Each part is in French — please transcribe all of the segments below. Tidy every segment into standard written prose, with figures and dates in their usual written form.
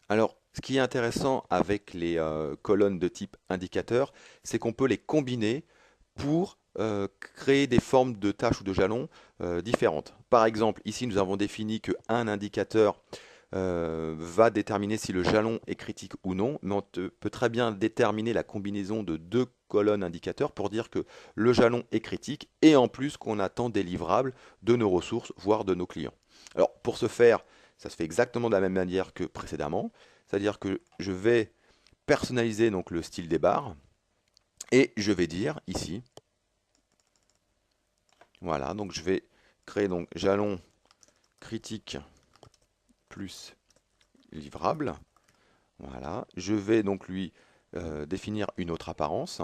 Alors, ce qui est intéressant avec les colonnes de type indicateur, c'est qu'on peut les combiner pour créer des formes de tâches ou de jalons différentes. Par exemple, ici, nous avons défini qu'un indicateur va déterminer si le jalon est critique ou non, mais peut très bien déterminer la combinaison de deux colonnes indicateurs pour dire que le jalon est critique et en plus qu'on attend des livrables de nos ressources, voire de nos clients. Alors, pour ce faire, ça se fait exactement de la même manière que précédemment, c'est-à-dire que je vais personnaliser donc le style des barres et je vais dire ici, voilà, donc je vais créer donc jalon critique plus livrable. Voilà, je vais donc lui définir une autre apparence.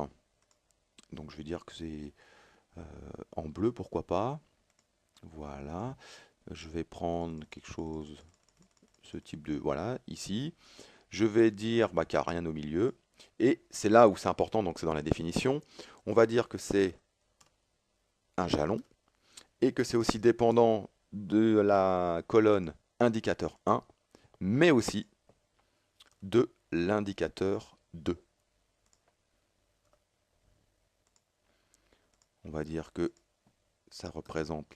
Donc je vais dire que c'est en bleu, pourquoi pas. Voilà, je vais prendre quelque chose, ce type de, voilà, ici. Je vais dire bah, qu'il n'y a rien au milieu. Et c'est là où c'est important, donc c'est dans la définition. On va dire que c'est un jalon et que c'est aussi dépendant de la colonne indicateur 1, mais aussi de l'indicateur 2. On va dire que ça représente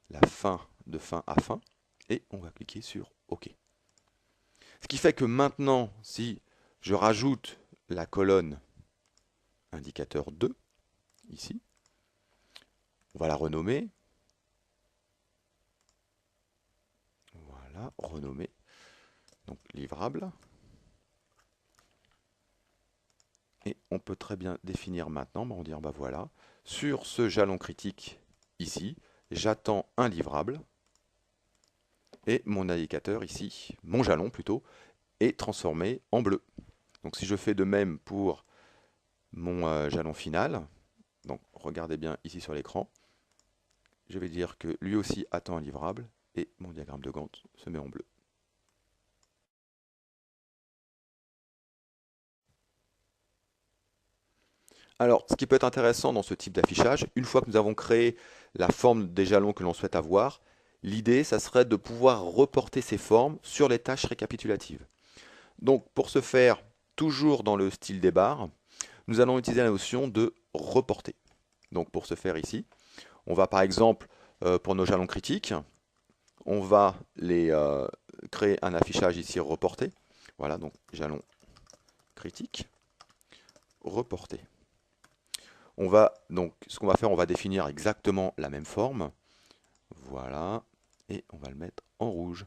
la fin de fin à fin et on va cliquer sur OK. Ce qui fait que maintenant, si je rajoute la colonne indicateur 2, ici, on va la renommer. Voilà, renommer. Donc livrable. Et on peut très bien définir maintenant, on va dire bah voilà, sur ce jalon critique ici, j'attends un livrable et mon indicateur ici, mon jalon plutôt, est transformé en bleu. Donc si je fais de même pour mon jalon final, donc regardez bien ici sur l'écran, je vais dire que lui aussi attend un livrable et mon diagramme de Gantt se met en bleu. Alors, ce qui peut être intéressant dans ce type d'affichage, une fois que nous avons créé la forme des jalons que l'on souhaite avoir, l'idée, ça serait de pouvoir reporter ces formes sur les tâches récapitulatives. Donc, pour ce faire, toujours dans le style des barres, nous allons utiliser la notion de reporter. Donc, pour ce faire ici, on va par exemple, pour nos jalons critiques, on va les créer un affichage ici reporté. Voilà, donc jalon critique, reporté. On va donc, ce qu'on va faire, on va définir exactement la même forme. Voilà, et on va le mettre en rouge.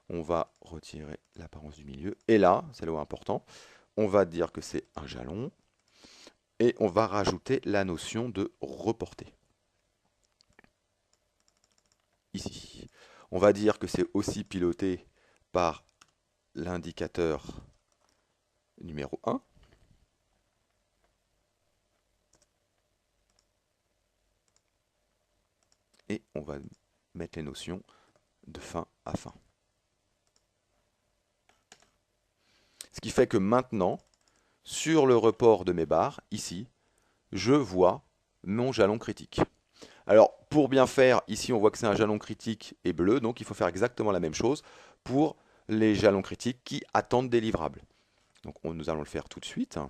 On va retirer l'apparence du milieu. Et là, c'est là où important, on va dire que c'est un jalon. Et on va rajouter la notion de reporter. Ici. On va dire que c'est aussi piloté par l'indicateur numéro 1. Et on va mettre les notions de fin à fin. Ce qui fait que maintenant, sur le report de mes barres, ici, je vois mon jalon critique. Alors, pour bien faire, ici, on voit que c'est un jalon critique et bleu, donc il faut faire exactement la même chose pour les jalons critiques qui attendent des livrables. Donc, nous allons le faire tout de suite.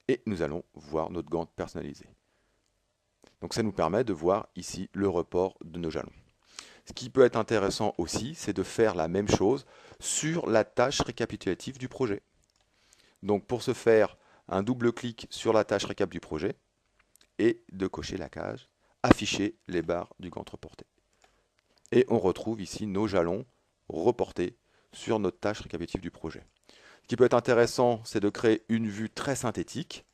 Et nous allons voir notre Gantt personnalisé. Donc, ça nous permet de voir ici le report de nos jalons. Ce qui peut être intéressant aussi, c'est de faire la même chose sur la tâche récapitulative du projet. Donc, pour ce faire, un double clic sur la tâche récap du projet et de cocher la case afficher les barres du Gantt reporté. Et on retrouve ici nos jalons reportés sur notre tâche récapitulative du projet. Ce qui peut être intéressant, c'est de créer une vue très synthétique.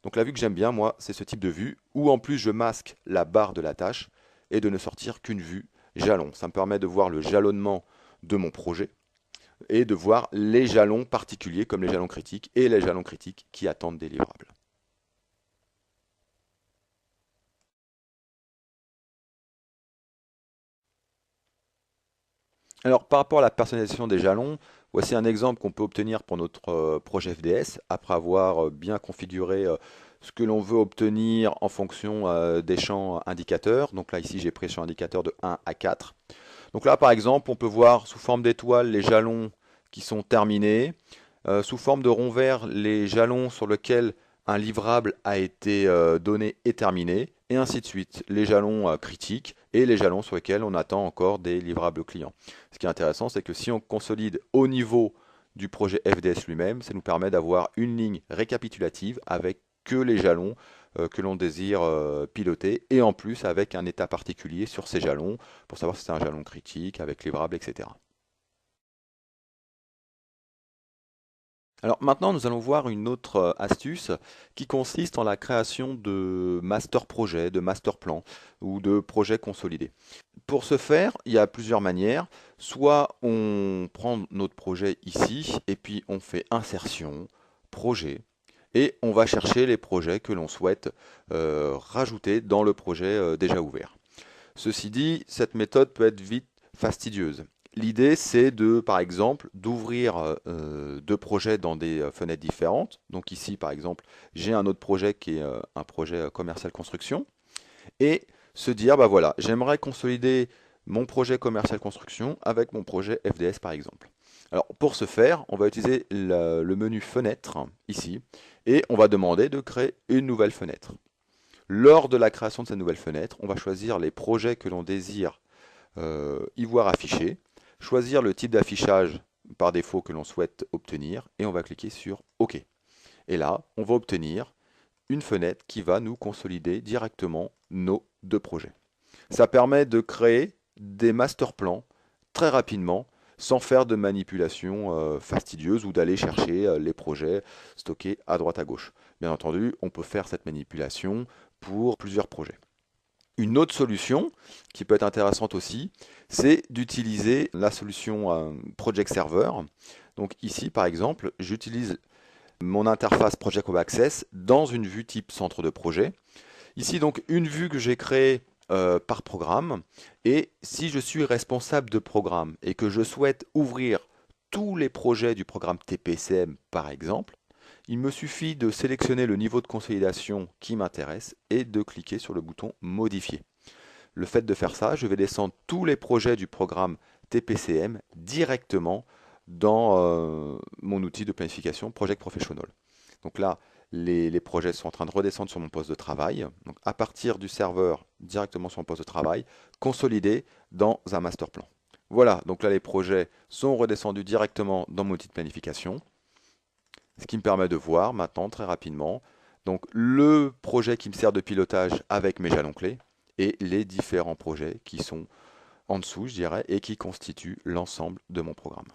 Donc la vue que j'aime bien, moi, c'est ce type de vue, où en plus je masque la barre de la tâche et de ne sortir qu'une vue jalon. Ça me permet de voir le jalonnement de mon projet et de voir les jalons particuliers comme les jalons critiques et les jalons critiques qui attendent des livrables. Alors par rapport à la personnalisation des jalons, voici un exemple qu'on peut obtenir pour notre projet FDS après avoir bien configuré ce que l'on veut obtenir en fonction des champs indicateurs. Donc là ici j'ai pris le champ indicateur de 1 à 4. Donc là, par exemple, on peut voir sous forme d'étoile les jalons qui sont terminés, sous forme de rond vert les jalons sur lesquels un livrable a été donné et terminé, et ainsi de suite, les jalons critiques et les jalons sur lesquels on attend encore des livrables clients. Ce qui est intéressant, c'est que si on consolide au niveau du projet FDS lui-même, ça nous permet d'avoir une ligne récapitulative avec que les jalons que l'on désire piloter, et en plus avec un état particulier sur ces jalons, pour savoir si c'est un jalon critique, avec livrable, etc. Alors maintenant, nous allons voir une autre astuce qui consiste en la création de master projets, de master plans ou de projets consolidés. Pour ce faire, il y a plusieurs manières. Soit on prend notre projet ici et puis on fait insertion, projet, et on va chercher les projets que l'on souhaite rajouter dans le projet déjà ouvert. Ceci dit, cette méthode peut être vite fastidieuse. L'idée, c'est de, par exemple, d'ouvrir deux projets dans des fenêtres différentes. Donc ici, par exemple, j'ai un autre projet qui est un projet commercial construction. Et se dire, bah voilà, j'aimerais consolider mon projet commercial construction avec mon projet FDS, par exemple. Alors, pour ce faire, on va utiliser le menu fenêtre, ici, et on va demander de créer une nouvelle fenêtre. Lors de la création de cette nouvelle fenêtre, on va choisir les projets que l'on désire y voir affichés, choisir le type d'affichage par défaut que l'on souhaite obtenir, et on va cliquer sur OK. Et là, on va obtenir une fenêtre qui va nous consolider directement nos deux projets. Ça permet de créer des master plans très rapidement, sans faire de manipulation fastidieuse ou d'aller chercher les projets stockés à droite à gauche. Bien entendu, on peut faire cette manipulation pour plusieurs projets. Une autre solution qui peut être intéressante aussi, c'est d'utiliser la solution Project Server. Donc ici, par exemple, j'utilise mon interface Project Web Access dans une vue type centre de projet. Ici, donc, une vue que j'ai créée par programme. Et si je suis responsable de programme et que je souhaite ouvrir tous les projets du programme TPCM, par exemple, il me suffit de sélectionner le niveau de consolidation qui m'intéresse et de cliquer sur le bouton Modifier. Le fait de faire ça, je vais descendre tous les projets du programme TPCM directement dans mon outil de planification Project Professional. Donc là, les projets sont en train de redescendre sur mon poste de travail. Donc à partir du serveur, directement sur mon poste de travail, consolidé dans un master plan. Voilà, donc là les projets sont redescendus directement dans mon outil de planification. Ce qui me permet de voir maintenant très rapidement donc, le projet qui me sert de pilotage avec mes jalons clés et les différents projets qui sont en dessous, je dirais, et qui constituent l'ensemble de mon programme.